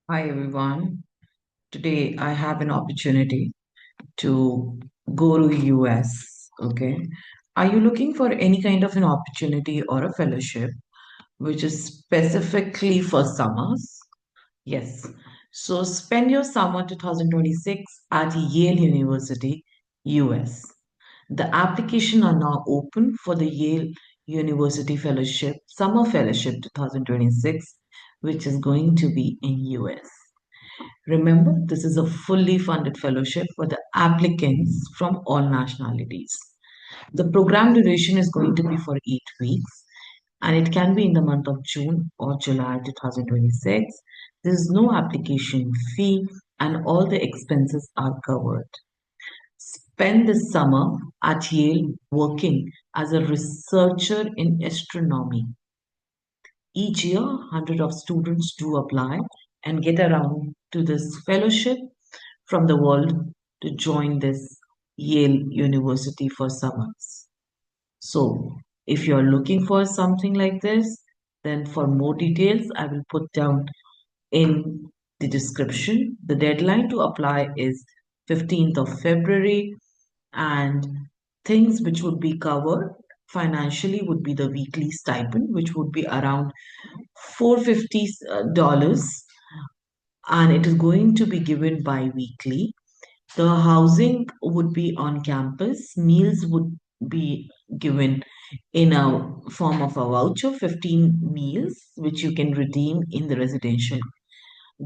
Hi everyone. Today I have an opportunity to go to US. Okay. Are you looking for any kind of an opportunity or a fellowship which is specifically for summers? Yes. So spend your summer 2026 at Yale University, US. The application are now open for the Yale University Fellowship, Summer Fellowship 2026, which is going to be in US. Remember, this is a fully funded fellowship for the applicants from all nationalities. The program duration is going to be for 8 weeks and it can be in the month of June or July 2026. There is no application fee and all the expenses are covered. Spend the summer at Yale working as a researcher in astronomy. Each year, hundreds of students do apply and get around to this fellowship from the world to join this Yale University for summers. So, if you're looking for something like this, then for more details, I will put down in the description. The deadline to apply is 15th of February, and things which would be covered financially would be the weekly stipend, which would be around $450, and it is going to be given bi-weekly. The housing would be on campus. Meals would be given in a form of a voucher, 15 meals, which you can redeem in the residential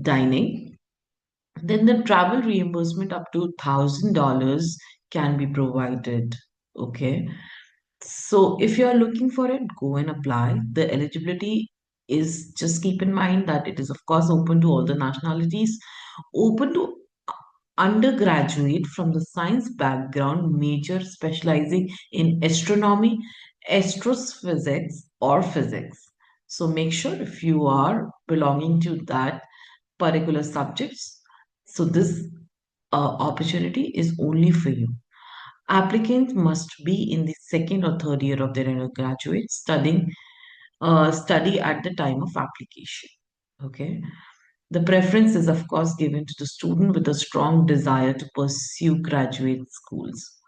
dining. Then the travel reimbursement up to $1,000 can be provided. Okay. So if you are looking for it, go and apply. The eligibility is, just keep in mind that it is of course open to all the nationalities, open to undergraduate from the science background, major specializing in astronomy, astrophysics, or physics. So make sure if you are belonging to that particular subjects, so this opportunity is only for you. Applicants must be in the second or third year of their undergraduate study at the time of application. Okay. The preference is, of course, given to the student with a strong desire to pursue graduate schools.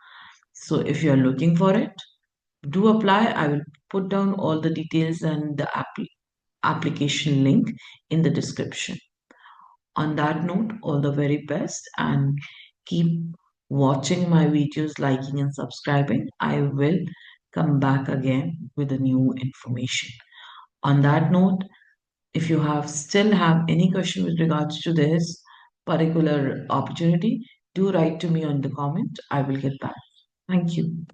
So, if you're looking for it, do apply. I will put down all the details and the application link in the description. On that note, all the very best and keep watching my videos, liking, and subscribing. I will come back again with a new information. On that note, if you still have any question with regards to this particular opportunity, do write to me on the comment. I will get back. Thank you.